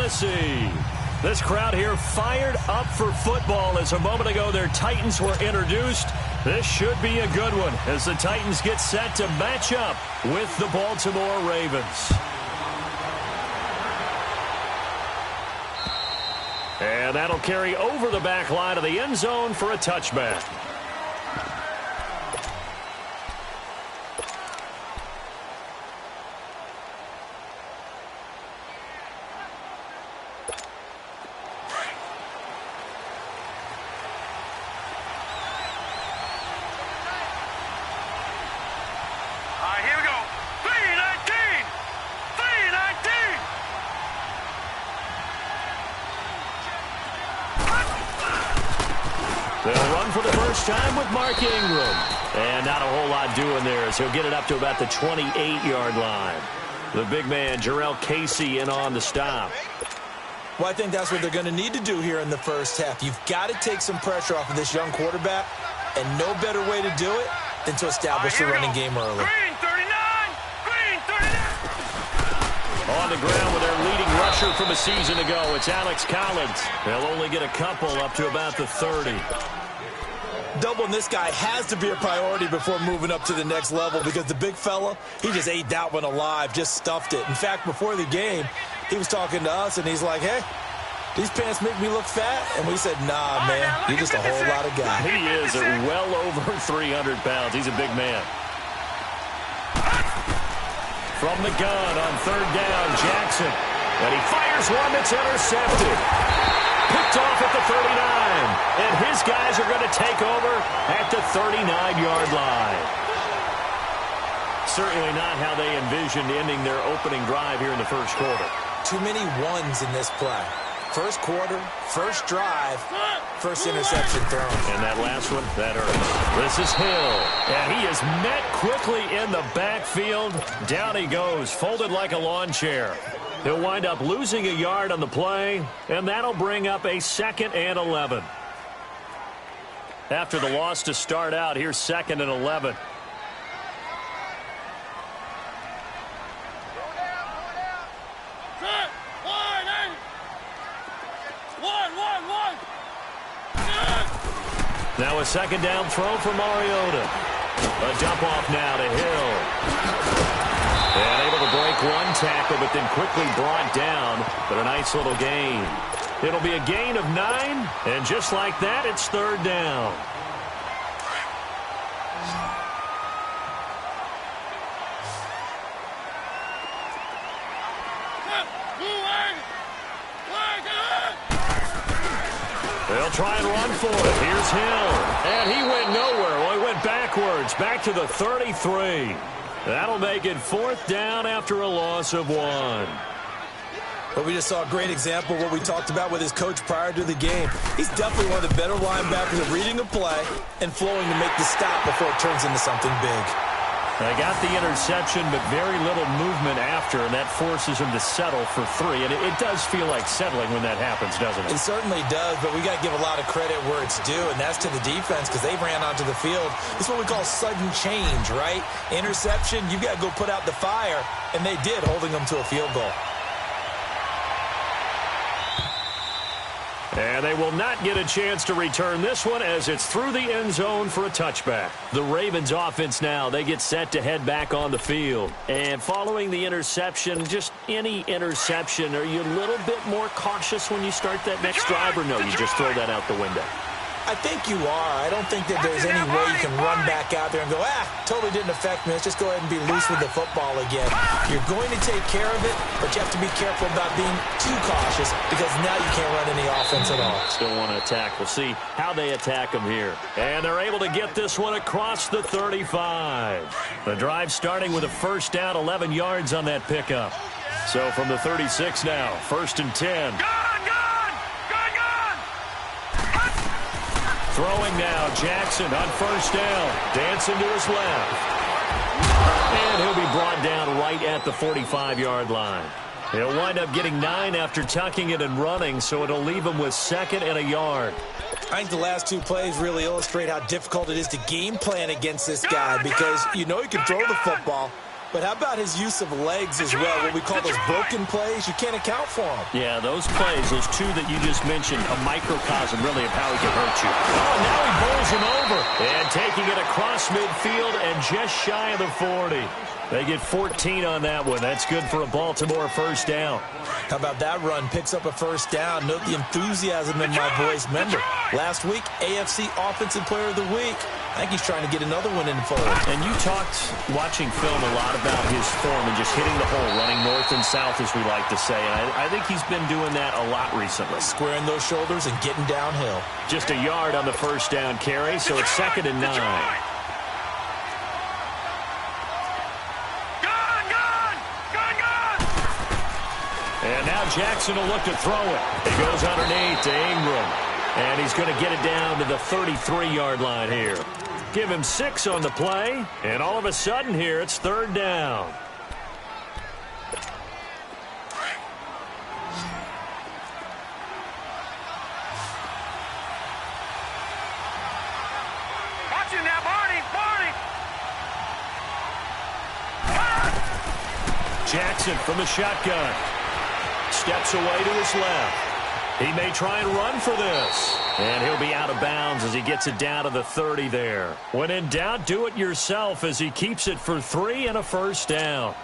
Tennessee. This crowd here fired up for football as a moment ago their Titans were introduced. This should be a good one as the Titans get set to match up with the Baltimore Ravens. And that'll carry over the back line of the end zone for a touchback. Time with Mark Ingram. And not a whole lot doing there as he'll get it up to about the 28-yard line. The big man, Jarrell Casey, in on the stop. Well, I think that's what they're going to need to do here in the first half. You've got to take some pressure off of this young quarterback, and no better way to do it than to establish the running game early. Green 39! Green 39! On the ground with their leading rusher from a season ago, it's Alex Collins. They'll only get a couple up to about the 30. Doubling this guy has to be a priority before moving up to the next level because the big fella, he just ate that one alive, just stuffed it. In fact, before the game, he was talking to us, and he's like, hey, these pants make me look fat? And we said, nah, man, you're just a whole lot of guy. He is well over 300 pounds. He's a big man. From the gun on third down, Jackson. And he fires one that's intercepted. Picked off at the 39, and his guys are going to take over at the 39-yard line. Certainly not how they envisioned ending their opening drive here in the first quarter. Too many ones in this play. First quarter, first drive, first interception thrown. And that last one, that hurts. This is Hill, and he is met quickly in the backfield. Down he goes, folded like a lawn chair. He'll wind up losing a yard on the play, and that'll bring up a 2nd and 11. After the loss to start out, here's 2nd and 11. Now a 2nd down throw for Mariota. A dump off now to Hill. And able to break one tackle, but then quickly brought down. But a nice little gain. It'll be a gain of 9, and just like that, it's 3rd down. They'll try and run for it. Here's Hill. And he went nowhere. Well, he went backwards, back to the 33. That'll make it 4th down after a loss of 1. But we just saw a great example of what we talked about with his coach prior to the game. He's definitely one of the better linebackers at reading a play and flowing to make the stop before it turns into something big. They got the interception, but very little movement after, and that forces him to settle for 3. And it does feel like settling when that happens, doesn't it? It certainly does, but we got to give a lot of credit where it's due, and that's to the defense because they ran onto the field. It's what we call sudden change, right? Interception, you've got to go put out the fire, and they did, holding them to a field goal. And they will not get a chance to return this one as it's through the end zone for a touchback. The Ravens offense now, they get set to head back on the field. And following the interception, just any interception, are you a little bit more cautious when you start that next drive, or no, you just throw that out the window? I think you are. I don't think that there's any way you can run back out there and go, totally didn't affect me. Let's just go ahead and be loose with the football again. You're going to take care of it, but you have to be careful about being too cautious because now you can't run any offense at all. Still want to attack. We'll see how they attack them here. And they're able to get this one across the 35. The drive starting with a 1st down, 11 yards on that pickup. So from the 36 now, 1st and 10. Throwing now, Jackson on 1st down. Dancing to his left. And he'll be brought down right at the 45-yard line. He'll wind up getting 9 after tucking it and running, so it'll leave him with 2nd and a yard. I think the last 2 plays really illustrate how difficult it is to game plan against this guy because you know he can throw the football, But how about his use of legs as well, what we call those broken plays? You can't account for them. Yeah, those plays, those two that you just mentioned, a microcosm really of how he can hurt you. Oh, now he bowls him over. And taking it across midfield and just shy of the 40. They get 14 on that one. That's good for a Baltimore first down. How about that run? Picks up a first down. Note the enthusiasm in my voice. Remember, last week, AFC Offensive Player of the Week. I think he's trying to get another one in the fold. And you talked, watching film, a lot about his form and just hitting the hole, running north and south, as we like to say. And I think he's been doing that a lot recently. Squaring those shoulders and getting downhill. Just a yard on the first down carry, so it's 2nd and 9. And now Jackson will look to throw it. He goes underneath to Ingram. And he's going to get it down to the 33-yard line here. Give him 6 on the play. And all of a sudden here, it's 3rd down. Watch him now, Barney. Jackson from the shotgun. Steps away to his left. He may try and run for this. And he'll be out of bounds as he gets it down to the 30 there. When in doubt, do it yourself as he keeps it for 3 and a first down.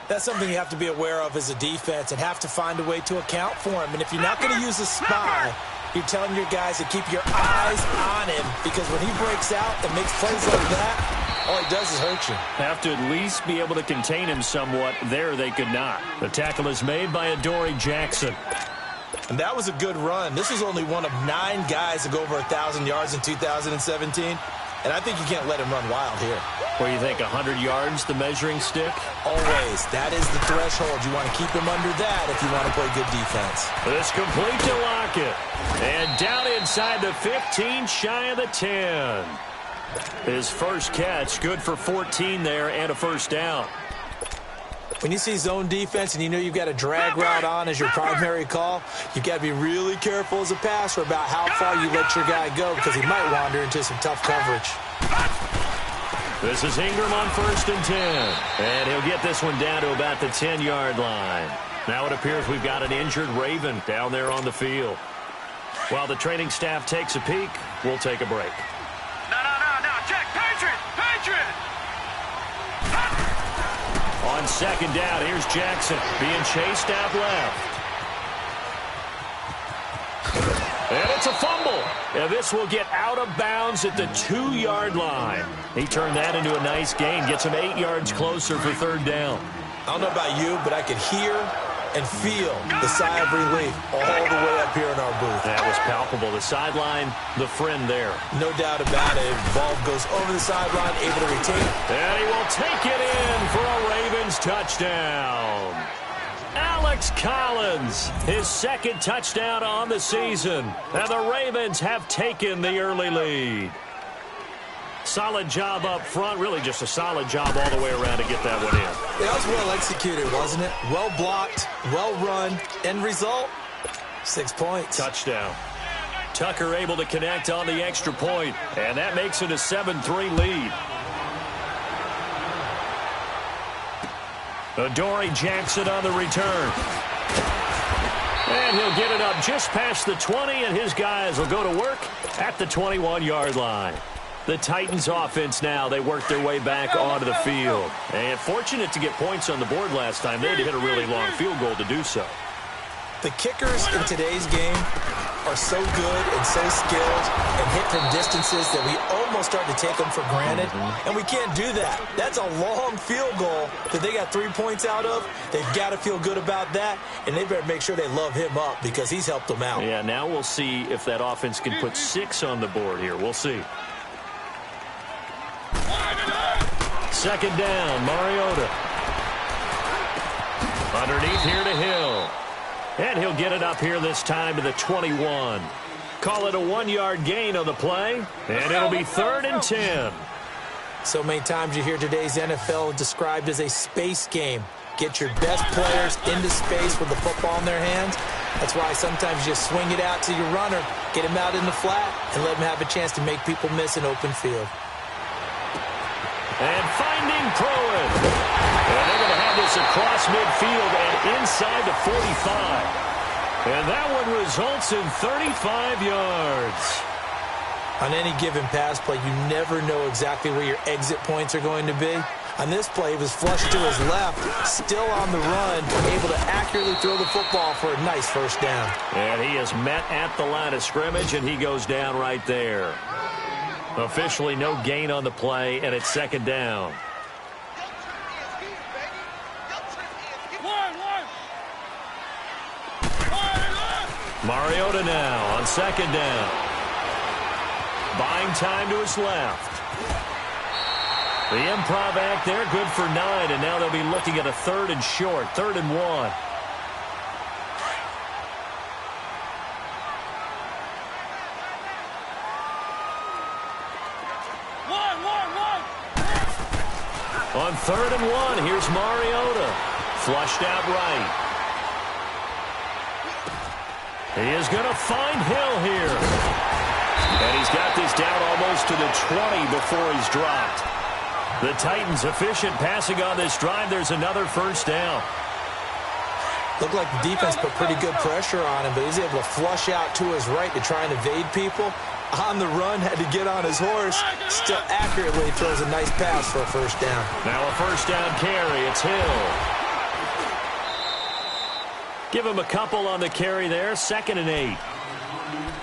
That's something you have to be aware of as a defense and have to find a way to account for him. And if you're not going to use a spy, you're telling your guys to keep your eyes on him, because when he breaks out and makes plays like that, all he does is hurt you. Have to at least be able to contain him somewhat. There they could not. The tackle is made by Adoree Jackson. And that was a good run. This was only one of 9 guys to go over 1,000 yards in 2017. And I think you can't let him run wild here. What do you think, 100 yards, the measuring stick? Always. That is the threshold. You want to keep him under that if you want to play good defense. This complete to Lockett. And down inside the 15, shy of the 10. His first catch, good for 14 there and a first down. When you see zone defense and you know you've got a drag route on as your primary call, you've got to be really careful as a passer about how far you let your guy go, because he might wander into some tough coverage. This is Ingram on 1st and 10. And he'll get this one down to about the 10-yard line. Now it appears we've got an injured Raven down there on the field. While the training staff takes a peek, we'll take a break. No. Check. Patriot. On 2nd down, here's Jackson being chased out left. And it's a fumble. And this will get out of bounds at the 2-yard line. He turned that into a nice gain. Gets him 8 yards closer for 3rd down. I don't know about you, but I could hear and feel the sigh of relief all the way up here in our booth. That was palpable. The sideline, the friend there. No doubt about it. Ball goes over the sideline, able to retain it. And he will take it in for a Ravens touchdown. Alex Collins, his 2nd touchdown on the season. And the Ravens have taken the early lead. Solid job up front. Really just a solid job all the way around to get that one in. That was well executed, wasn't it? Well blocked, well run. End result, 6 points. Touchdown. Tucker able to connect on the extra point, and that makes it a 7-3 lead. Adoree Jackson on the return. And he'll get it up just past the 20, and his guys will go to work at the 21-yard line. The Titans offense now, they work their way back onto the field. And fortunate to get points on the board last time. They had to hit a really long field goal to do so. The kickers in today's game are so good and so skilled and hit from distances that we almost start to take them for granted. And we can't do that. That's a long field goal that they got 3 points out of. They've got to feel good about that, and they better make sure they love him up because he's helped them out. Yeah, now we'll see if that offense can put 6 on the board here. We'll see. 2nd down, Mariota. Underneath here to Hill. And he'll get it up here this time to the 21. Call it a 1-yard gain on the play, and it'll be 3rd and 10. So many times you hear today's NFL described as a space game. Get your best players into space with the football in their hands. That's why sometimes you just swing it out to your runner, get him out in the flat, and let him have a chance to make people miss an open field. And finding Pruitt. And this across midfield and inside the 45. And that one results in 35 yards. On any given pass play, you never know exactly where your exit points are going to be. On this play, he was flushed to his left, still on the run, able to accurately throw the football for a nice first down. And he is met at the line of scrimmage, and he goes down right there. Officially no gain on the play, and it's second down. Mariota now on second down. Buying time to his left. The improv act there, good for 9, and now they'll be looking at a 3rd and short, 3rd and 1. On 3rd and 1, here's Mariota. Flushed out right. He is going to find Hill here. And he's got this down almost to the 20 before he's dropped. The Titans efficient passing on this drive. There's another first down. Looked like the defense put pretty good pressure on him, but he was able to flush out to his right to try and evade people. On the run, had to get on his horse. Still accurately throws a nice pass for a first down. Now a first down carry. It's Hill. Give him a couple on the carry there. 2nd and 8.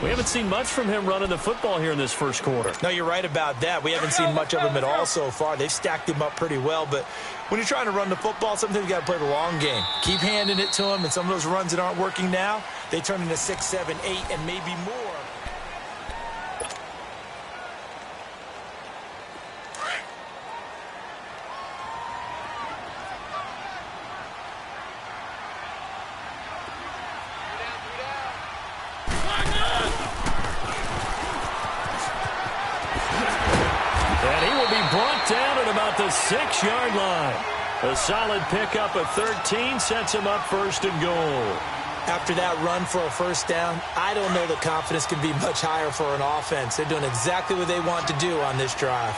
We haven't seen much from him running the football here in this first quarter. No, you're right about that. We haven't seen much of him at all so far. They've stacked him up pretty well, but when you're trying to run the football, sometimes you got to play the long game. Keep handing it to him, and some of those runs that aren't working now, they turn into 6, 7, 8, and maybe more. Down at about the 6-yard line. A solid pickup of 13 sets him up 1st and goal. After that run for a first down, I don't know that confidence can be much higher for an offense. They're doing exactly what they want to do on this drive.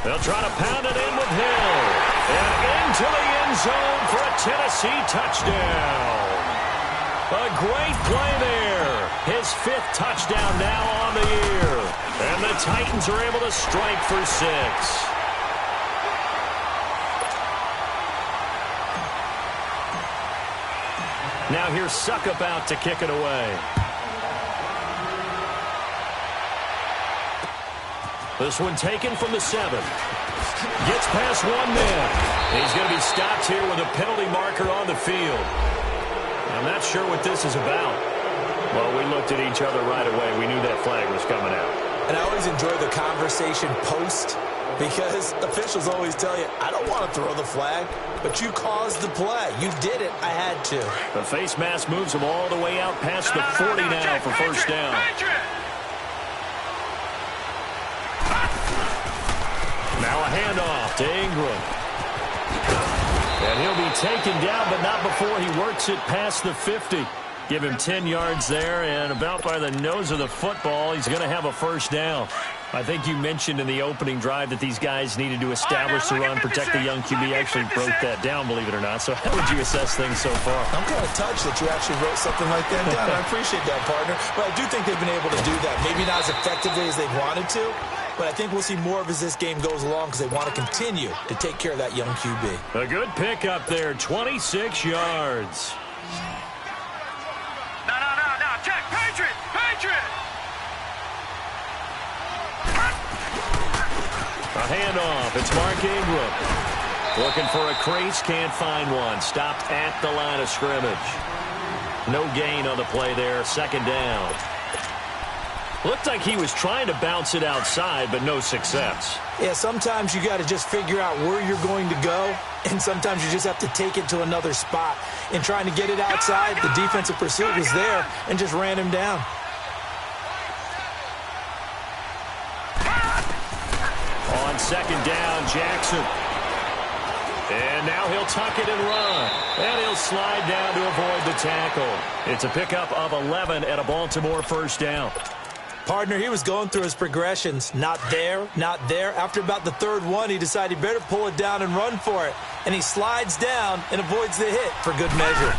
They'll try to pound it in with Hill. And into the end zone for a Tennessee touchdown. A great play there. His 5th touchdown now on the year. And the Titans are able to strike for 6. Now here's Suckup out to kick it away. This one taken from the 7. Gets past one man. He's going to be stopped here with a penalty marker on the field. I'm not sure what this is about. Well, we looked at each other right away. We knew that flag was coming out. And I always enjoy the conversation post because officials always tell you, I don't want to throw the flag, but you caused the play. You did it. I had to. The face mask moves him all the way out past the 40 now for first down. Now a handoff to Ingram. And he'll be taken down, but not before he works it past the 50. Give him 10 yards there, and about by the nose of the football, he's going to have a first down. I think you mentioned in the opening drive that these guys needed to establish the run, protect the young QB. Actually broke that down, believe it or not. So how would you assess things so far? I'm kind of touched that you actually wrote something like that down. I appreciate that, partner. But I do think they've been able to do that. Maybe not as effectively as they wanted to, but I think we'll see more of as this game goes along because they want to continue to take care of that young QB. A good pickup there, 26 yards. No, check, Patriot! A handoff. It's Mark Ingram. Looking for a crease. Can't find one. Stopped at the line of scrimmage. No gain on the play there. Second down. Looked like he was trying to bounce it outside, but no success. Yeah, sometimes you got to just figure out where you're going to go, and sometimes you just have to take it to another spot. In trying to get it outside, the defensive pursuit was there and just ran him down. On second down, Jackson. And now he'll tuck it and run. And he'll slide down to avoid the tackle. It's a pickup of 11 at a Baltimore first down. Partner, he was going through his progressions. Not there, not there. After about the third one, he decided he better pull it down and run for it. And he slides down and avoids the hit for good measure.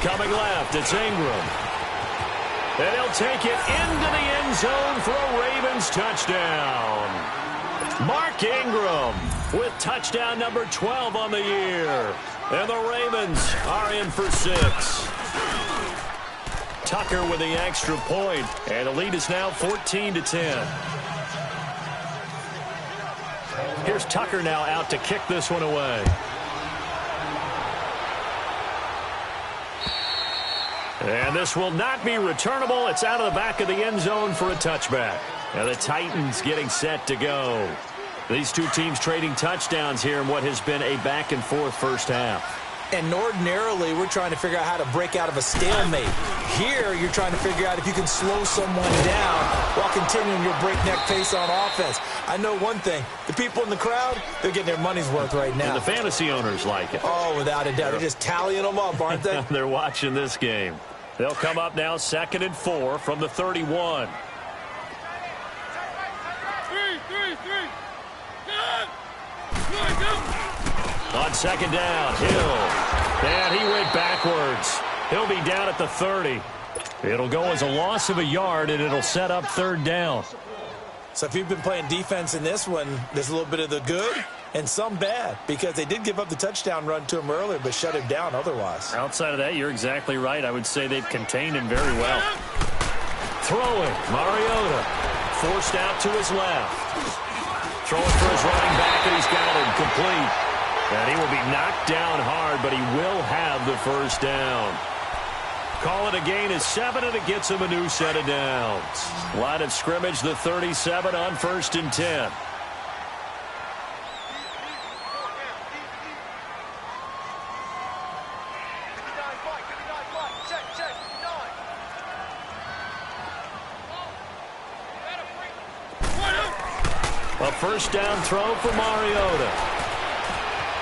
Coming left, it's Ingram. And he'll take it into the end zone for a Ravens touchdown. Mark Ingram with touchdown number 12 on the year. And the Ravens are in for 6. Tucker with the extra point, and the lead is now 14-10. Here's Tucker now out to kick this one away. And this will not be returnable. It's out of the back of the end zone for a touchback. Now the Titans getting set to go. These two teams trading touchdowns here in what has been a back-and-forth first half. And ordinarily, we're trying to figure out how to break out of a stalemate. Here, you're trying to figure out if you can slow someone down while continuing your breakneck pace on offense. I know one thing. The people in the crowd, they're getting their money's worth right now. And the fantasy owners like it. Oh, without a doubt. They're just tallying them up, aren't they? They're watching this game. They'll come up now 2nd and 4 from the 31. On second down, Hill. And he went backwards. He'll be down at the 30. It'll go as a loss of a yard, and it'll set up 3rd down. So if you've been playing defense in this one, there's a little bit of the good and some bad, because they did give up the touchdown run to him earlier but shut him down otherwise. Outside of that, you're exactly right. I would say they've contained him very well. Throwing, Mariota. Forced out to his left. Throwing for his running back, and he's got him complete. And he will be knocked down hard, but he will have the 1st down. Call it a gain of 7, and it gets him a new set of downs. Line of scrimmage, the 37 on 1st and 10. A 1st down throw for Mariota.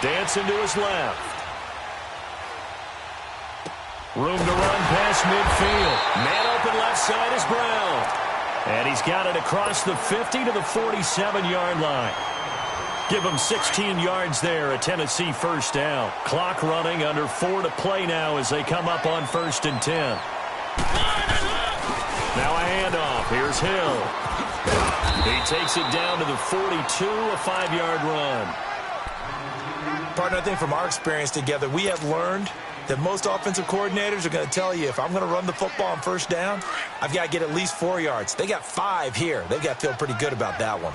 Dancing to his left. Room to run past midfield. Man open left side is Brown. And he's got it across the 50 to the 47-yard line. Give him 16 yards there, a Tennessee 1st down. Clock running, under 4 to play now as they come up on 1st and 10. Now a handoff. Here's Hill. He takes it down to the 42, a 5-yard run. Partner, I think from our experience together, we have learned that most offensive coordinators are going to tell you, if I'm going to run the football on 1st down, I've got to get at least 4 yards. They got 5 here. They've got to feel pretty good about that one.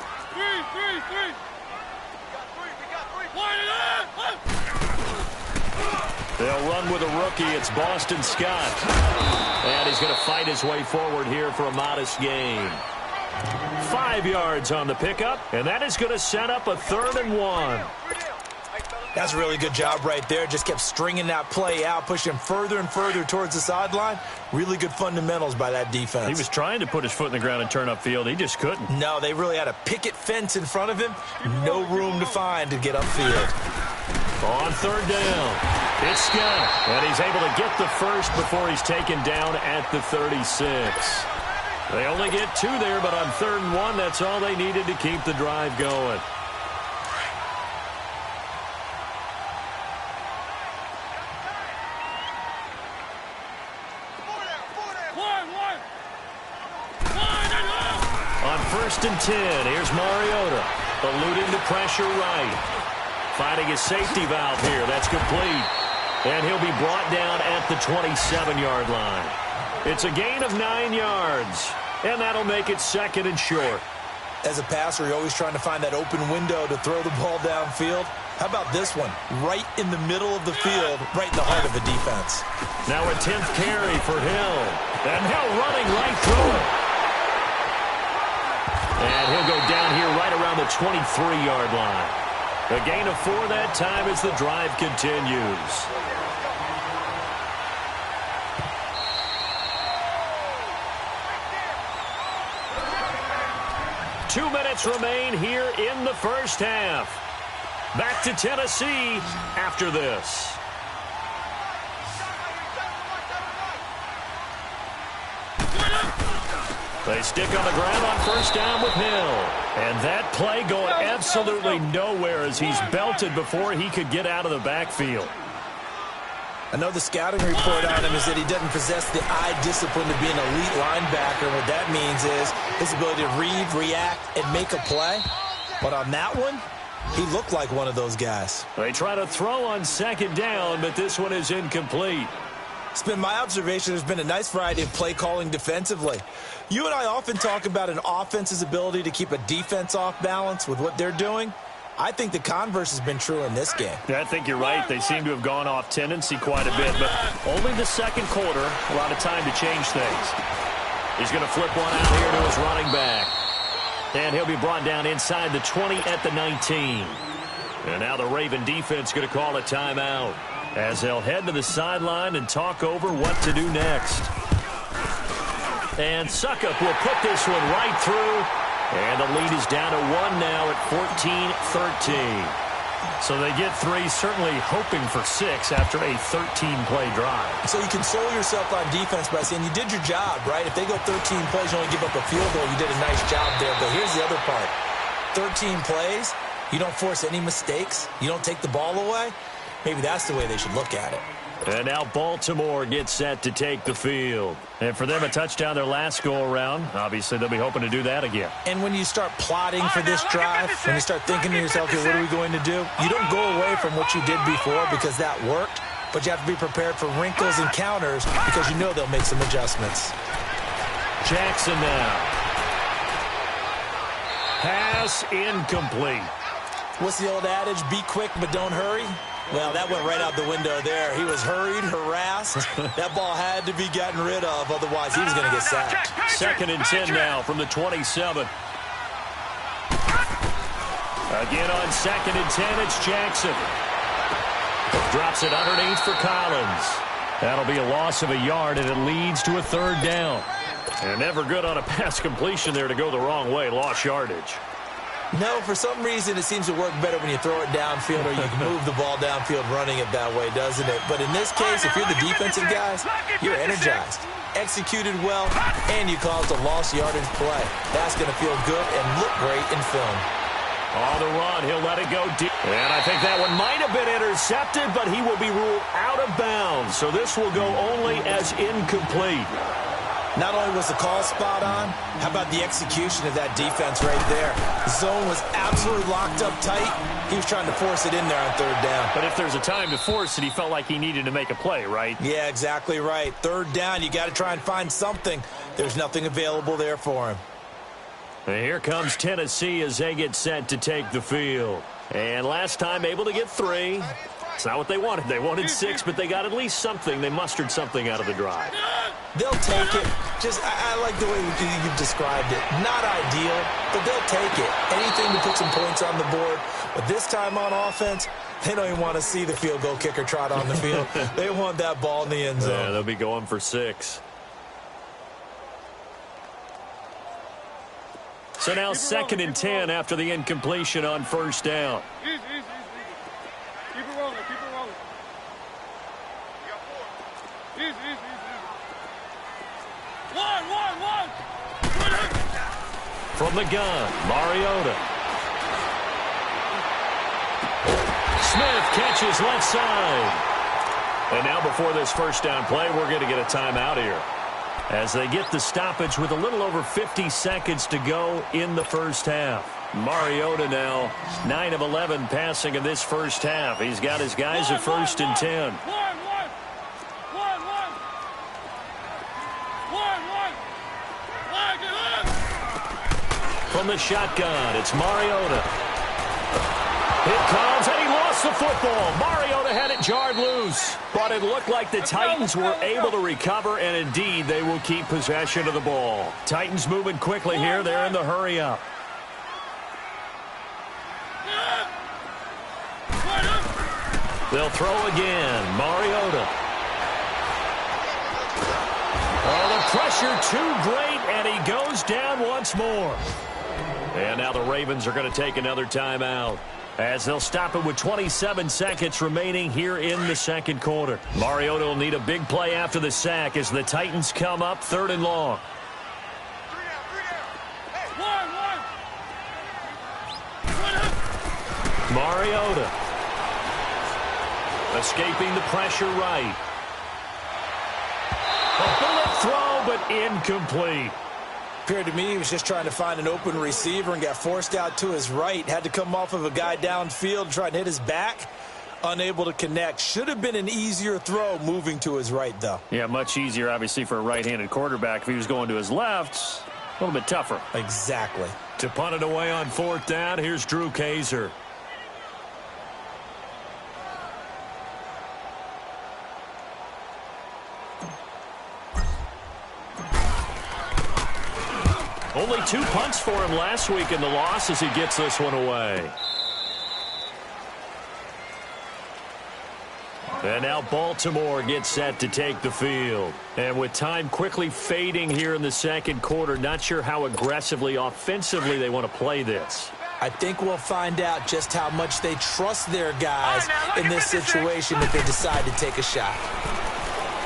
They'll run with a rookie. It's Boston Scott. And he's going to fight his way forward here for a modest gain. 5 yards on the pickup, and that is going to set up a 3rd and 1. That's a really good job right there. Just kept stringing that play out, pushing him further and further towards the sideline. Really good fundamentals by that defense. He was trying to put his foot in the ground and turn upfield. He just couldn't. No, they really had a picket fence in front of him. No room to find to get upfield. On 3rd down, it's Scott. And he's able to get the 1st before he's taken down at the 36. They only get 2 there, but on 3rd and 1, that's all they needed to keep the drive going. On 1st and 10, here's Mariota, eluding the pressure right. Finding his safety valve here. That's complete. And he'll be brought down at the 27-yard line. It's a gain of 9 yards, and that'll make it 2nd and short. As a passer, you're always trying to find that open window to throw the ball downfield. How about this one? Right in the middle of the field, right in the heart of the defense. Now a 10th carry for Hill. And Hill running right through it. And he'll go down here right around the 23-yard line. A gain of 4 that time as the drive continues. Two minutes remain here in the first half. Back to Tennessee after this. They stick on the ground on first down with Hill. And that play going absolutely nowhere as he's belted before he could get out of the backfield. I know the scouting report on him is that he doesn't possess the eye discipline to be an elite linebacker. What that means is his ability to read, react, and make a play. But on that one, he looked like one of those guys. They try to throw on second down, but this one is incomplete. It's been my observation there's been a nice variety of play calling defensively. You and I often talk about an offense's ability to keep a defense off balance with what they're doing. I think the converse has been true in this game. I think you're right. They seem to have gone off tendency quite a bit, but only the second quarter, a lot of time to change things. He's going to flip one out here to his running back. And he'll be brought down inside the 20 at the 19. And now the Raven defense going to call a timeout as they'll head to the sideline and talk over what to do next. And Suckup will put this one right through. And the lead is down to 1 now at 14-13. So they get 3, certainly hoping for 6 after a 13-play drive. So you console yourself on defense by saying you did your job, right? If they go 13 plays, you only give up a field goal, you did a nice job there. But here's the other part. 13 plays, you don't force any mistakes, you don't take the ball away. Maybe that's the way they should look at it. And now Baltimore gets set to take the field. And for them, a touchdown their last go-around. Obviously, they'll be hoping to do that again. And when you start plotting for this drive, when you start thinking to yourself, okay, what are we going to do? You don't go away from what you did before because that worked, but you have to be prepared for wrinkles and counters because you know they'll make some adjustments. Jackson now. Pass incomplete. What's the old adage? Be quick, but don't hurry. Well, that went right out the window there. He was hurried, harassed. That ball had to be gotten rid of, otherwise he was going to get sacked. 2nd and 10 now from the 27. Again on 2nd and 10, it's Jackson. Drops it underneath for Collins. That'll be a loss of a yard, and it leads to a 3rd down. And never good on a pass completion there to go the wrong way. Lost yardage. No, for some reason it seems to work better when you throw it downfield or you can move the ball downfield running it that way, doesn't it? But in this case, if you're the defensive guys, you're energized, executed well, and you caused a lost yardage play. That's going to feel good and look great in film. On the run, he'll let it go deep. And I think that one might have been intercepted, but he will be ruled out of bounds. So this will go only as incomplete. Not only was the call spot on, how about the execution of that defense right there? The zone was absolutely locked up tight. He was trying to force it in there on 3rd down. But if there's a time to force it, he felt like he needed to make a play, right? Yeah, exactly right. 3rd down, you got to try and find something. There's nothing available there for him. And here comes Tennessee as they get set to take the field. And last time able to get 3. It's not what they wanted. They wanted 6, but they got at least something. They mustered something out of the drive. They'll take it. I like the way you've described it. Not ideal, but they'll take it. Anything to put some points on the board. But this time on offense, they don't even want to see the field goal kicker trot on the field. They want that ball in the end zone. Yeah, they'll be going for 6. So now 2nd and 10 after the incompletion on 1st down. Easy. Keep it rolling. Easy. One. From the gun, Mariota. Smith catches left side. And now before this 1st down play, we're going to get a timeout here. As they get the stoppage with a little over 50 seconds to go in the 1st half. Mariota now 9 of 11 passing in this 1st half. He's got his guys at 1st and 10. From the shotgun, it's Mariota. It comes, and he lost the football. Mariota had it jarred loose. But it looked like the Titans were able to recover, and indeed, they will keep possession of the ball. Titans moving quickly here. They're in the hurry-up. They'll throw again. Mariota. Oh, the pressure too great, and he goes down once more. And now the Ravens are going to take another timeout as they'll stop it with 27 seconds remaining here in the 2nd quarter. Mariota will need a big play after the sack as the Titans come up 3rd and long. Mariota. Escaping the pressure right. A bullet throw, but incomplete. Appeared to me he was just trying to find an open receiver and got forced out to his right. Had to come off of a guy downfield, try and hit his back. Unable to connect. Should have been an easier throw moving to his right, though. Yeah, much easier, obviously, for a right-handed quarterback. If he was going to his left, a little bit tougher. Exactly. To punt it away on 4th down, here's Drew Kaiser. Only 2 punts for him last week in the loss as he gets this one away. And now Baltimore gets set to take the field. And with time quickly fading here in the second quarter, not sure how aggressively, offensively they want to play this. I think we'll find out just how much they trust their guys in this situation if they decide to take a shot.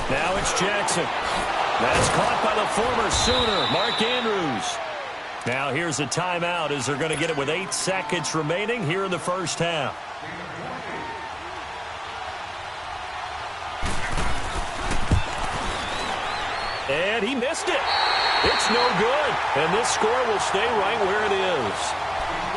Now it's Jackson. That's caught by the former Sooner, Mark Andrews. Now here's a timeout as they're going to get it with 8 seconds remaining here in the first half. And he missed it. It's no good. And this score will stay right where it is.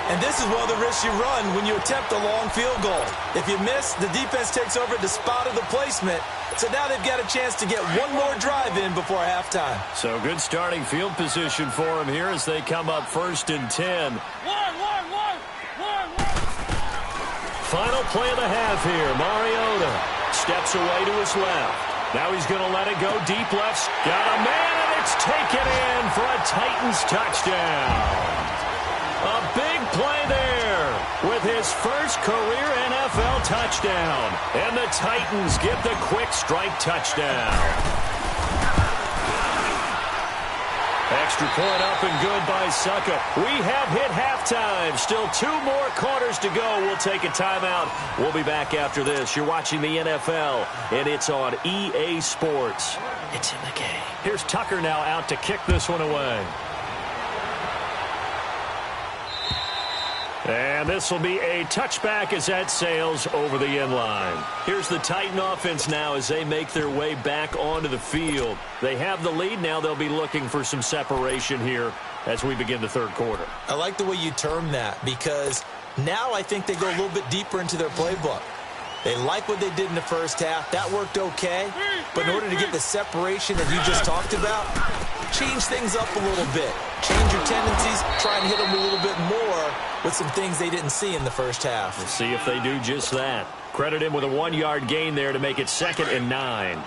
And this is one of the risks you run when you attempt a long field goal. If you miss, the defense takes over at the spot of the placement. So now they've got a chance to get one more drive in before halftime. So good starting field position for them here as they come up 1st and 10. Final play of the half here. Mariota steps away to his left. Now he's going to let it go deep left. Got a man, and it's taken in for a Titans touchdown. A big play there with his first career NFL touchdown. And the Titans get the quick strike touchdown. Extra point up and good by Suckup. We have hit halftime. Still 2 more quarters to go. We'll take a timeout. We'll be back after this. You're watching the NFL, and it's on EA Sports. It's in the game. Here's Tucker now out to kick this one away. And this will be a touchback as that sails over the end line. Here's the Titan offense now as they make their way back onto the field. They have the lead. Now they'll be looking for some separation here as we begin the third quarter. I like the way you term that because now I think they go a little bit deeper into their playbook. They like what they did in the first half. That worked okay. But in order to get the separation that you just talked about, change things up a little bit. Change your tendencies. Try and hit them a little bit more with some things they didn't see in the first half. We'll see if they do just that. Credit him with a 1-yard gain there to make it 2nd and 9.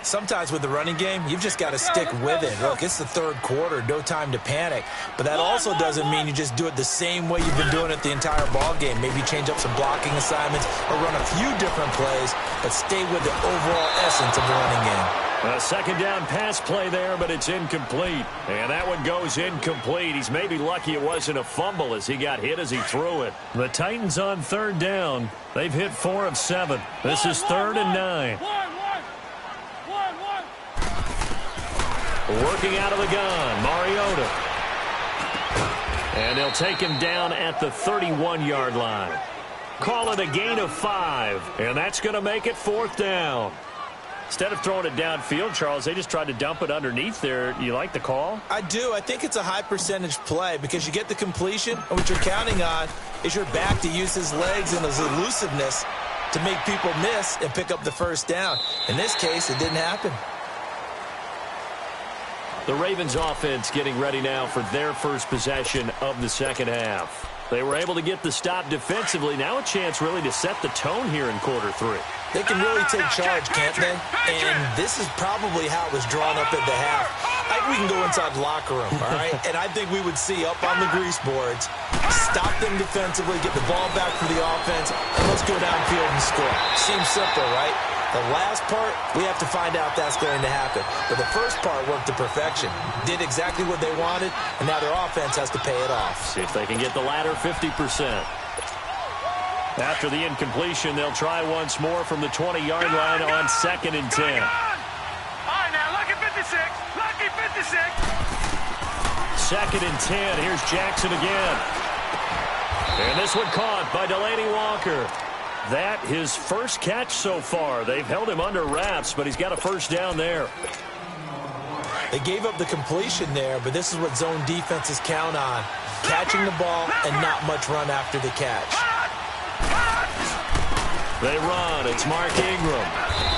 Sometimes with the running game, you've just got to stick with it. Look, it's the third quarter, no time to panic. But that also doesn't mean you just do it the same way you've been doing it the entire ball game. Maybe change up some blocking assignments or run a few different plays, but stay with the overall essence of the running game. A 2nd down pass play there, but it's incomplete. And that one goes incomplete. He's maybe lucky it wasn't a fumble as he got hit as he threw it. The Titans on 3rd down. They've hit 4 of 7. This is 3rd and 9. Working out of the gun, Mariota. And they'll take him down at the 31-yard line. Call it a gain of 5, and that's going to make it 4th down. Instead of throwing it downfield, Charles, they just tried to dump it underneath there. You like the call? I do. I think it's a high percentage play because you get the completion, and what you're counting on is your back to use his legs and his elusiveness to make people miss and pick up the 1st down. In this case, it didn't happen. The Ravens offense getting ready now for their first possession of the second half. They were able to get the stop defensively. Now a chance really to set the tone here in quarter 3. They can really take charge, can't they? And this is probably how it was drawn up at the half. I think we can go inside the locker room, all right? And I think we would see up on the grease boards, stop them defensively, get the ball back for the offense, and let's go downfield and score. Seems simple, right? The last part, we have to find out that's going to happen. But the first part worked to perfection. Did exactly what they wanted, and now their offense has to pay it off. See if they can get the latter 50%. After the incompletion, they'll try once more from the 20-yard line on 2nd and 10. All right, now, lucky 56. Lucky 56. 2nd and 10. Here's Jackson again. And this one caught by Delaney Walker. That his first catch so far. They've held him under wraps, but he's got a first down there. They gave up the completion there, but this is what zone defenses count on. Catching the ball and not much run after the catch. They run. It's Mark Ingram.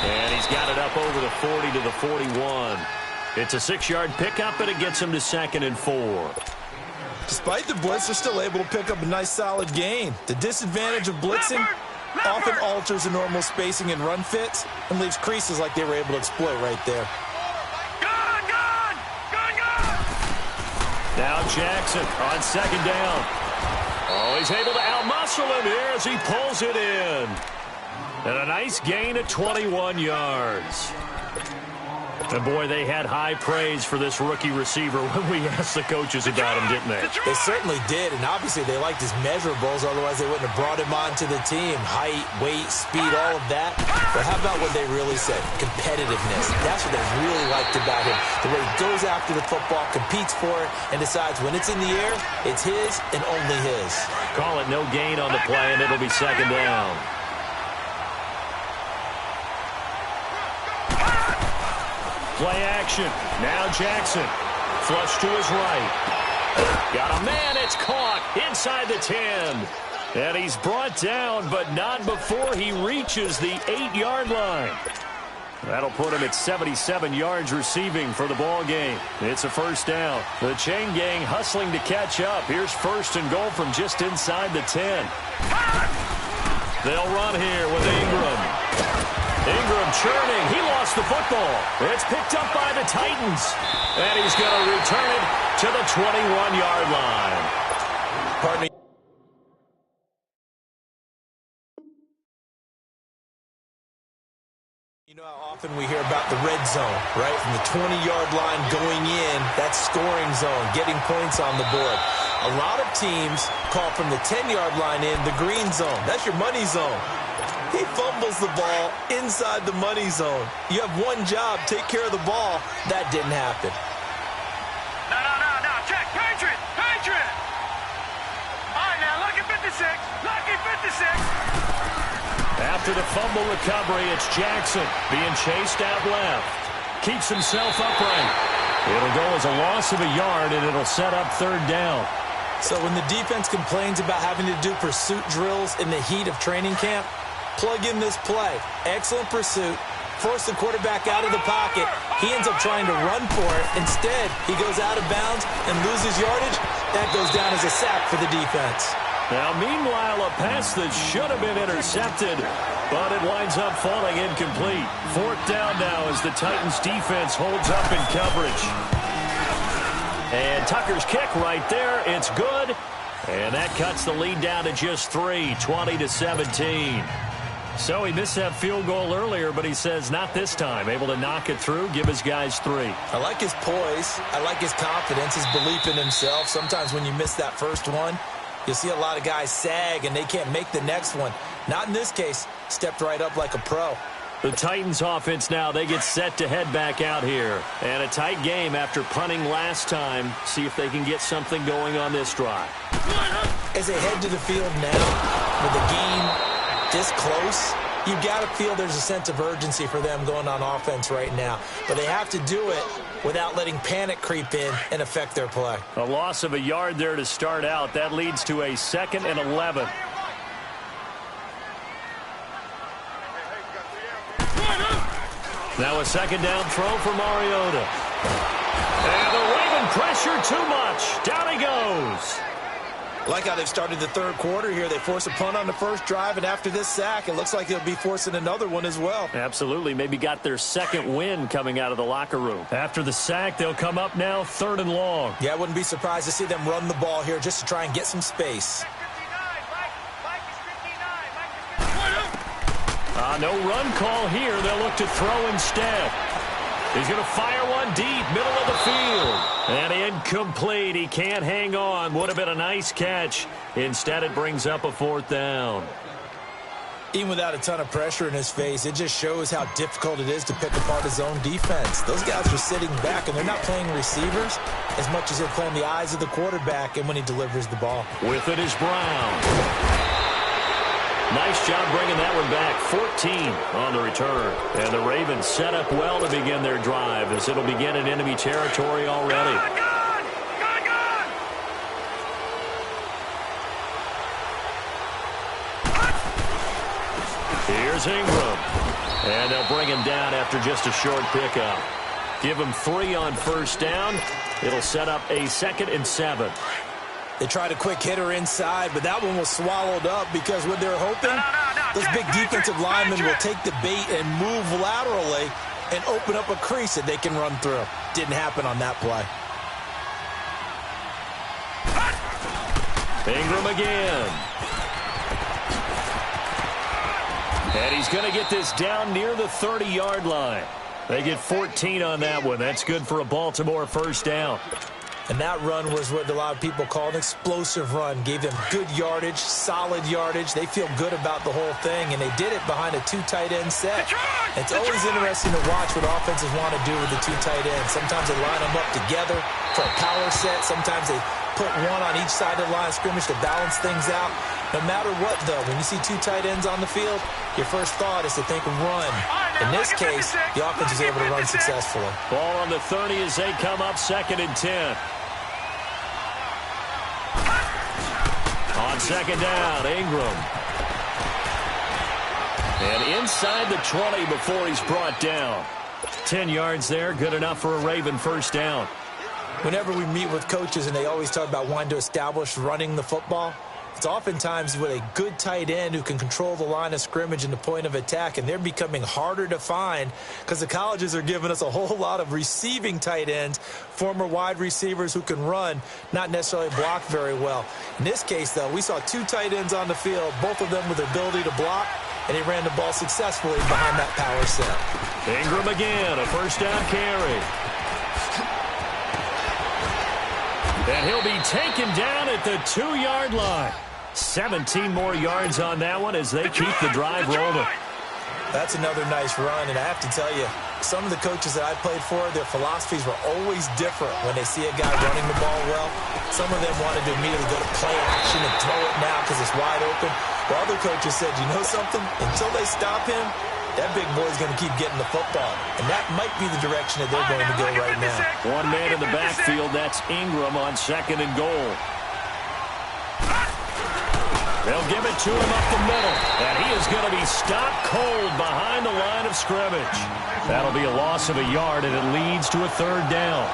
And he's got it up over the 40 to the 41. It's a 6-yard pickup, and it gets him to 2nd and 4. Despite the blitz, they're still able to pick up a nice solid gain. The disadvantage of blitzing often alters the normal spacing and run fits and leaves creases like they were able to exploit right there. Now Jackson on 2nd down. Oh, he's able to outmuscle him here as he pulls it in. And a nice gain at 21 yards. And, boy, they had high praise for this rookie receiver when we asked the coaches about him, didn't they? They certainly did, and obviously they liked his measurables, otherwise they wouldn't have brought him onto the team. Height, weight, speed, all of that. But how about what they really said? Competitiveness. That's what they really liked about him. The way he goes after the football, competes for it, and decides when it's in the air, it's his and only his. Call it no gain on the play, and it'll be 2nd down. Play action. Now Jackson. Flush to his right. Got a man. It's caught inside the 10. And he's brought down, but not before he reaches the 8-yard line. That'll put him at 77 yards receiving for the ball game. It's a first down. The chain gang hustling to catch up. Here's 1st and goal from just inside the 10. They'll run here with Ingram. Ingram churning. He lost the football. It's picked up by the Titans. And he's going to return it to the 21-yard line. Pardon me. You know how often we hear about the red zone, right? From the 20-yard line going in, that's scoring zone, getting points on the board. A lot of teams call from the 10-yard line in the green zone. That's your money zone. He fumbles the ball inside the money zone. You have one job, take care of the ball. That didn't happen. No. Check. Patriot. All right, now, lucky 56. Lucky 56. After the fumble recovery, it's Jackson being chased out left. Keeps himself upright. It'll go as a loss of a yard, and it'll set up 3rd down. So when the defense complains about having to do pursuit drills in the heat of training camp, plug in this play. Excellent pursuit. Force the quarterback out of the pocket. He ends up trying to run for it. Instead, he goes out of bounds and loses yardage. That goes down as a sack for the defense. Now, meanwhile, a pass that should have been intercepted, but it winds up falling incomplete. 4th down now as the Titans defense holds up in coverage. And Tucker's kick right there. It's good. And that cuts the lead down to just 3, 20-17. So he missed that field goal earlier, but he says not this time. Able to knock it through, give his guys 3. I like his poise. I like his confidence, his belief in himself. Sometimes when you miss that first one, you'll see a lot of guys sag and they can't make the next one. Not in this case. Stepped right up like a pro. The Titans offense now, they get set to head back out here. And a tight game after punting last time. See if they can get something going on this drive. As they head to the field now, with the game this close, you've got to feel there's a sense of urgency for them going on offense right now. But they have to do it without letting panic creep in and affect their play. A loss of a yard there to start out. That leads to a 2nd and 11. Now a 2nd down throw for Mariota. And the Raven pressure too much. Down he goes. Like how they've started the 3rd quarter here. They force a punt on the first drive, and after this sack, it looks like they'll be forcing another one as well. Absolutely. Maybe got their 2nd win coming out of the locker room. After the sack, they'll come up now 3rd and long. Yeah, I wouldn't be surprised to see them run the ball here just to try and get some space. No run call here. They'll look to throw instead. He's going to fire one deep, middle of the field. And incomplete. He can't hang on. Would have been a nice catch. Instead, it brings up a 4th down. Even without a ton of pressure in his face, it just shows how difficult it is to pick apart his own defense. Those guys are sitting back, and they're not playing receivers as much as they're playing the eyes of the quarterback and when he delivers the ball. With it is Brown. Nice job bringing that one back. 14 on the return. And the Ravens set up well to begin their drive as it'll begin in enemy territory already. Here's Ingram. And they'll bring him down after just a short pickup. Give him 3 on first down. It'll set up a 2nd and 7. They tried a quick hitter inside, but that one was swallowed up because what they're hoping, those big defensive linemen will take the bait and move laterally and open up a crease that they can run through. Didn't happen on that play. Ingram again. And he's going to get this down near the 30-yard line. They get 14 on that one. That's good for a Baltimore first down. And that run was what a lot of people call an explosive run. Gave them good yardage, solid yardage. They feel good about the whole thing, and they did it behind a 2 tight end set. It's always interesting to watch what offenses want to do with the 2 tight ends. Sometimes they line them up together for a power set. Sometimes they put one on each side of the line of scrimmage to balance things out. No matter what, though, when you see 2 tight ends on the field, your first thought is to think run. In this case, the offense is able to run successfully. Ball on the 30 as they come up 2nd and 10. On 2nd down, Ingram. And inside the 20 before he's brought down. 10 yards there, good enough for a Raven first down. Whenever we meet with coaches and they always talk about wanting to establish running the football, it's oftentimes with a good tight end who can control the line of scrimmage and the point of attack, and they're becoming harder to find because the colleges are giving us a whole lot of receiving tight ends, former wide receivers who can run, not necessarily block very well. In this case, though, we saw 2 tight ends on the field, both of them with the ability to block, and he ran the ball successfully behind that power set. Ingram again, a first down carry. And he'll be taken down at the 2-yard line. 17 more yards on that one as they keep the drive rolling. That's another nice run, and I have to tell you, some of the coaches that I played for, their philosophies were always different when they see a guy running the ball well. Some of them wanted to immediately go to play action and throw it now because it's wide open. While other coaches said, you know something? Until they stop him, that big boy's going to keep getting the football. And that might be the direction that they're going to go right now. One man in the backfield, that's Ingram on 2nd and goal. They'll give it to him up the middle. And he is going to be stopped cold behind the line of scrimmage. That'll be a loss of a yard, and it leads to a 3rd down.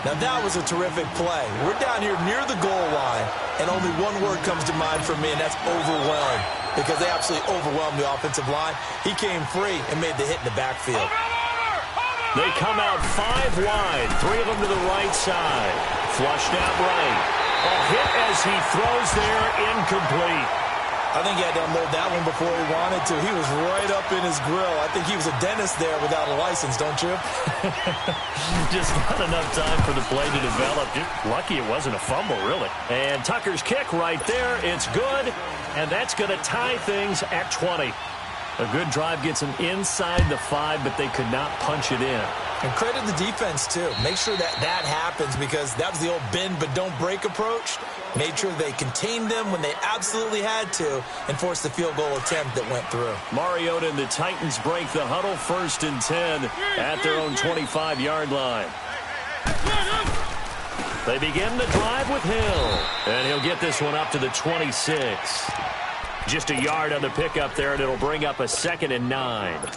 Now, that was a terrific play. We're down here near the goal line, and only one word comes to mind for me, and that's overwhelmed, because they absolutely overwhelmed the offensive line. He came free and made the hit in the backfield. They come out 5 wide, 3 of them to the right side. Flushed out right. A hit as he throws there, incomplete. I think he had to unload that one before he wanted to. He was right up in his grill. I think he was a dentist there without a license, don't you? Just not enough time for the play to develop. Just lucky it wasn't a fumble, really. And Tucker's kick right there. It's good, and that's going to tie things at 20. A good drive gets them inside the 5, but they could not punch it in. And credit the defense, too. Make sure that happens because that was the old bend but don't break approach. Made sure they contained them when they absolutely had to and forced the field goal attempt that went through. Mariota and the Titans break the huddle 1st and 10 at their own 25-yard line. They begin the drive with Hill. And he'll get this one up to the 26. Just a yard on the pickup there, and it'll bring up a 2nd and 9.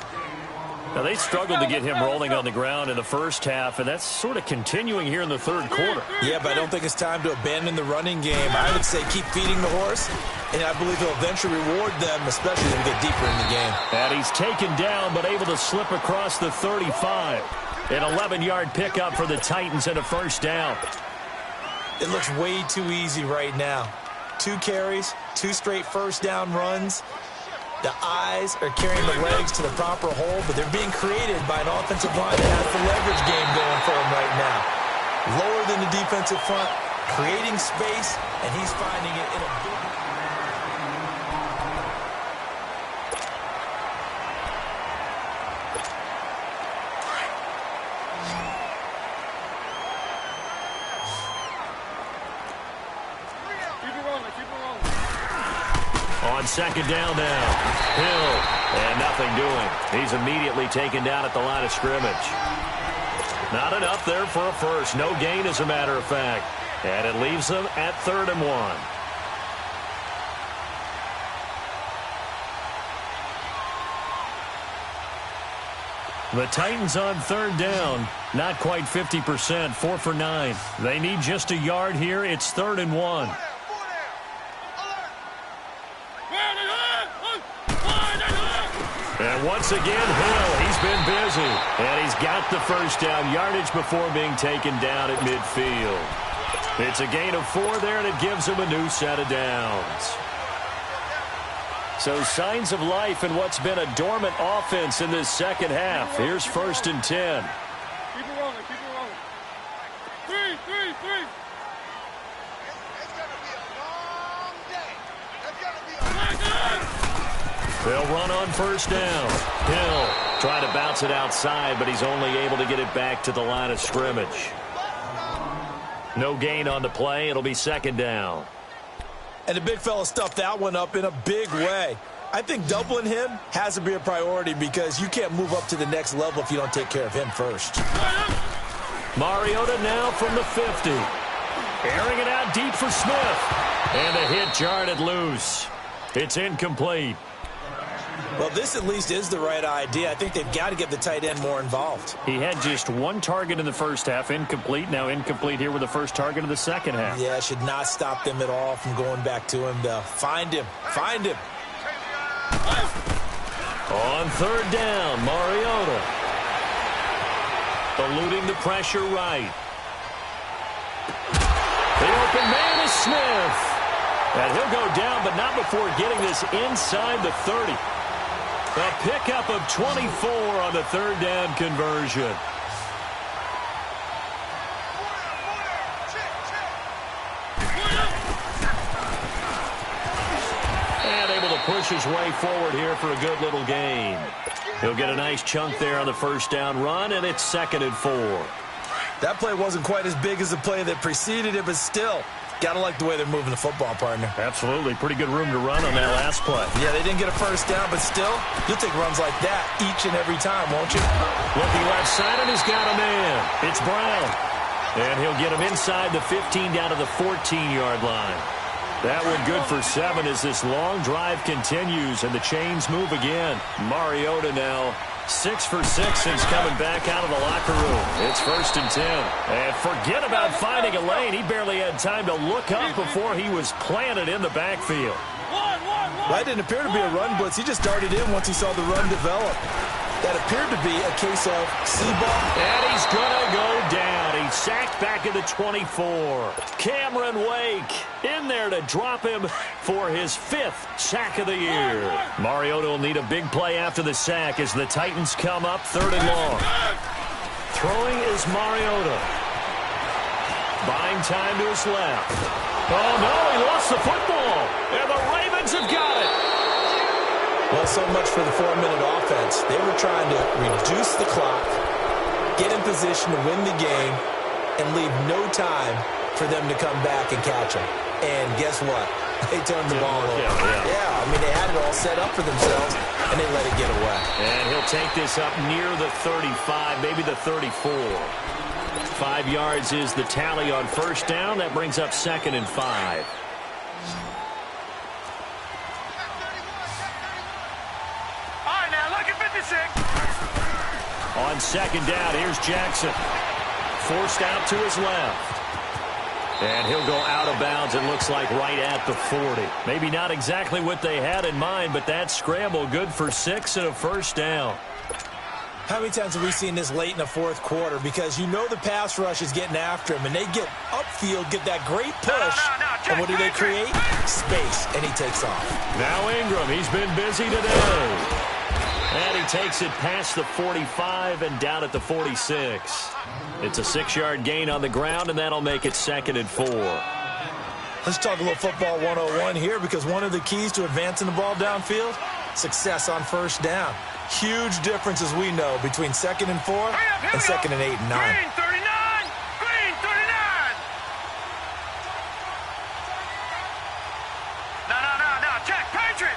Now, they struggled to get him rolling on the ground in the first half, and that's sort of continuing here in the 3rd quarter. Yeah, but I don't think it's time to abandon the running game. I would say keep feeding the horse, and I believe he'll eventually reward them, especially as we get deeper in the game. And he's taken down, but able to slip across the 35. An 11-yard pickup for the Titans and a first down. It looks way too easy right now. 2 carries, 2 straight first down runs. The eyes are carrying the legs to the proper hole, but they're being created by an offensive line that has the leverage game going for him right now. Lower than the defensive front, creating space, and he's finding it in a big... On second down now. Hill. And nothing doing. He's immediately taken down at the line of scrimmage. Not enough there for a first. No gain, as a matter of fact. And it leaves them at 3rd and 1. The Titans on 3rd down. Not quite 50%. 4 for 9. They need just a yard here. It's 3rd and 1. And once again, Hill, he's been busy. And he's got the first down yardage before being taken down at midfield. It's a gain of 4 there, and it gives him a new set of downs. So signs of life in what's been a dormant offense in this second half. Here's 1st and 10. Keep it rolling, keep it rolling. 3. It's going to be a long day. It's going to be a long day. They'll run on 1st down. Hill trying to bounce it outside, but he's only able to get it back to the line of scrimmage. No gain on the play. It'll be 2nd down. And the big fella stuffed that one up in a big way. I think doubling him has to be a priority because you can't move up to the next level if you don't take care of him first. Mariota now from the 50. Airing it out deep for Smith. And the hit jarred loose. It's incomplete. Well, this at least is the right idea. I think they've got to get the tight end more involved. He had just 1 target in the first half, incomplete. Now incomplete here with the first target of the second half. Yeah, should not stop them at all from going back to him, though. Find him. Find him. On 3rd down, Mariota. Eluding the pressure right. The open man is Smith. And he'll go down, but not before getting this inside the 30. A pickup of 24 on the 3rd down conversion. And able to push his way forward here for a good little gain. He'll get a nice chunk there on the 1st down run, and it's 2nd and 4. That play wasn't quite as big as the play that preceded it, but still, got to like the way they're moving the football, partner. Absolutely. Pretty good room to run on that last play. Yeah, they didn't get a first down, but still, you'll take runs like that each and every time, won't you? Looking left side, and he's got a man. It's Brown. And he'll get him inside the 15 down to the 14-yard line. That one good for 7 as this long drive continues, and the chains move again. Mariota now 6 for 6 since coming back out of the locker room. It's 1st and 10. And forget about finding a lane. He barely had time to look up before he was planted in the backfield. That didn't appear to be a run blitz. He just darted in once he saw the run develop. That appeared to be a case of see ball. And he's going to go down. He's sacked back at the 24. Cameron Wake in there to drop him for his 5th sack of the year. Mariota will need a big play after the sack as the Titans come up 3rd and long. Throwing is Mariota. Buying time to his left. Oh, no, he lost the football. And the Ravens have got it. Well, so much for the 4-minute offense. They were trying to reduce the clock, get in position to win the game, and leave no time for them to come back and catch them. And guess what? They turned the ball over. Yeah, I mean, they had it all set up for themselves, and they let it get away. And he'll take this up near the 35, maybe the 34. 5 yards is the tally on 1st down. That brings up 2nd and 5. On 2nd down, here's Jackson. Forced out to his left. And he'll go out of bounds, it looks like, right at the 40. Maybe not exactly what they had in mind, but that scramble good for 6 and a 1st down. How many times have we seen this late in the 4th quarter? Because you know the pass rush is getting after him, and they get upfield, get that great push. And what do they create? Space, and he takes off. Now Ingram, he's been busy today. And he takes it past the 45 and down at the 46. It's a 6-yard gain on the ground, and that'll make it 2nd and 4. Let's talk a little football 101 here, because one of the keys to advancing the ball downfield, success on 1st down. Huge difference, as we know, between 2nd and 4 and 2nd and 8 and 9. Green 39! Green 39! No, Jack, Patriot!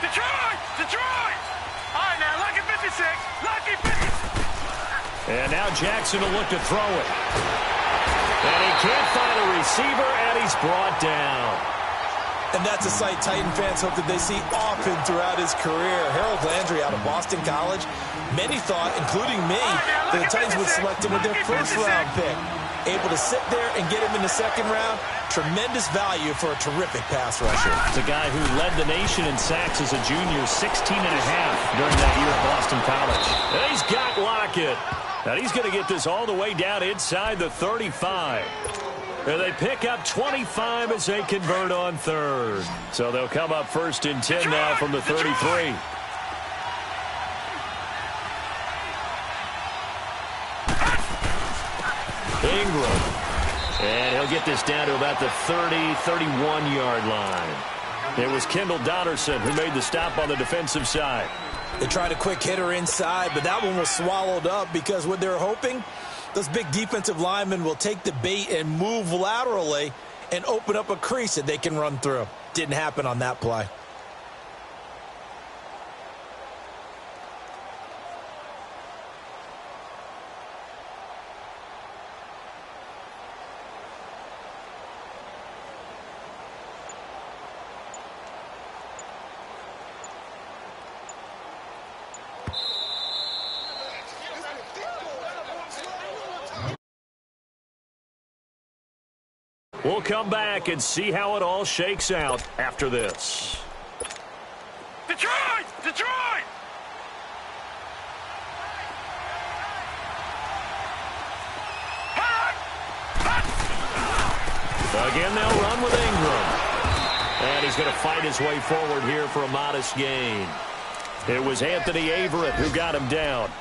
Detroit! Detroit! All right, now, lucky 56. Lucky 56. And now Jackson will look to throw it. And he can't find a receiver, and he's brought down. And that's a sight Titan fans hope that they see often throughout his career. Harold Landry out of Boston College. Many thought, including me, that the Titans would select him with their first-round pick. Able to sit there and get him in the second round. Tremendous value for a terrific pass rusher. It's a guy who led the nation in sacks as a junior, 16 and a half during that year at Boston College. And he's got Lockett. Now he's going to get this all the way down inside the 35. And they pick up 25 as they convert on third. So they'll come up 1st and 10 now from the 33. Ingram. And he'll get this down to about the 30, 31-yard line. It was Kendall Donnerson who made the stop on the defensive side. They tried a quick hitter inside, but that one was swallowed up because what they're hoping, those big defensive linemen will take the bait and move laterally and open up a crease that they can run through. Didn't happen on that play. We'll come back and see how it all shakes out after this. Detroit! Detroit! Again, they'll run with Ingram. And he's going to fight his way forward here for a modest gain. It was Anthony Averett who got him down.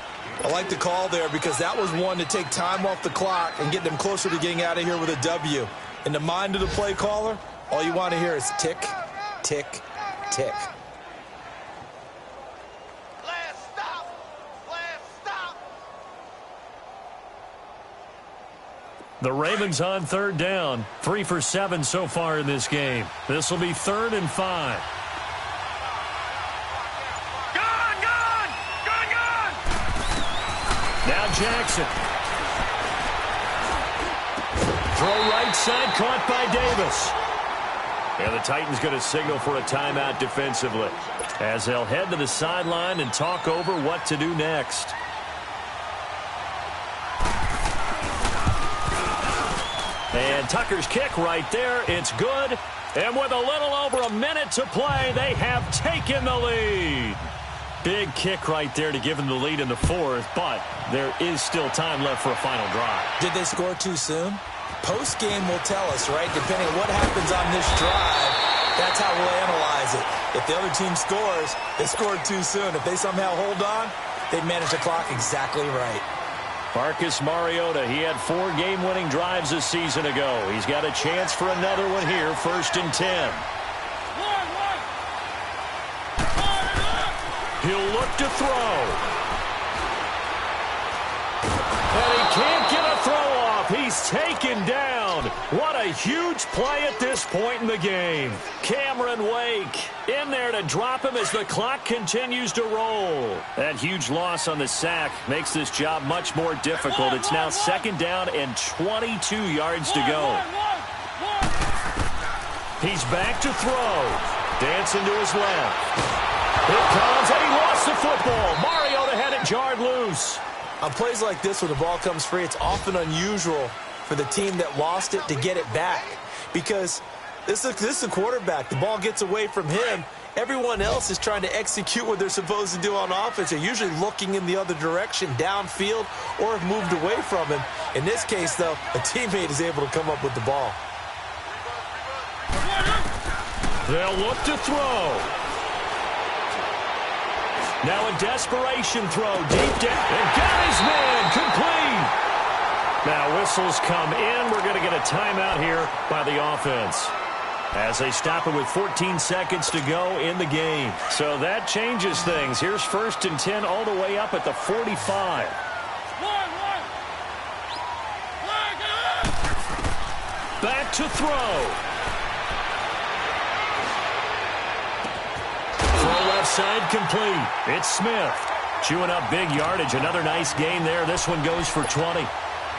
I like the call there because that was one to take time off the clock and get them closer to getting out of here with a W. In the mind of the play caller, all you want to hear is tick, tick, tick. Last stop! Last stop! The Ravens on 3rd down. 3 for 7 so far in this game. This will be 3rd and 5. Now Jackson. Throw right side, caught by Davis. And the Titans going to signal for a timeout defensively as they'll head to the sideline and talk over what to do next. And Tucker's kick right there. It's good. And with a little over a minute to play, they have taken the lead. Big kick right there to give them the lead in the 4th, but there is still time left for a final drive. Did they score too soon? Post-game will tell us, right? Depending on what happens on this drive, that's how we'll analyze it. If the other team scores, they scored too soon. If they somehow hold on, they manage the clock exactly right. Marcus Mariota, he had 4 game-winning drives a season ago. He's got a chance for another one here, 1st and 10. He'll look to throw. And he can't get a throw off. He's taken down. What a huge play at this point in the game. Cameron Wake in there to drop him as the clock continues to roll. That huge loss on the sack makes this job much more difficult. It's now 2nd down and 22 yards to go. He's back to throw. Dancing to his left. Here it comes, and he lost the football. Mariota had it jarred loose. On plays like this where the ball comes free, it's often unusual for the team that lost it to get it back. Because this is a quarterback. The ball gets away from him. Everyone else is trying to execute what they're supposed to do on offense. They're usually looking in the other direction, downfield, or have moved away from him. In this case, though, a teammate is able to come up with the ball. They'll look to throw. Now a desperation throw deep down. And got his man complete. Now whistles come in. We're going to get a timeout here by the offense as they stop it with 14 seconds to go in the game. So that changes things. Here's 1st and 10 all the way up at the 45. Back to throw. Throw left left side complete. It's Smith. Chewing up big yardage. Another nice gain there. This one goes for 20.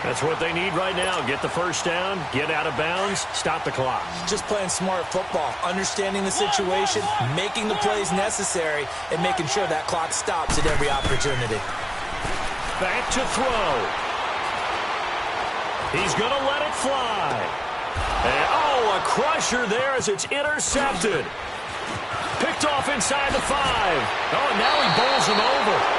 That's what they need right now. Get the first down, get out of bounds, stop the clock. Just playing smart football, understanding the situation, making the plays necessary, and making sure that clock stops at every opportunity. Back to throw. He's going to let it fly. And, a crusher there as it's intercepted. Picked off inside the 5. Oh, and now he bowls him over.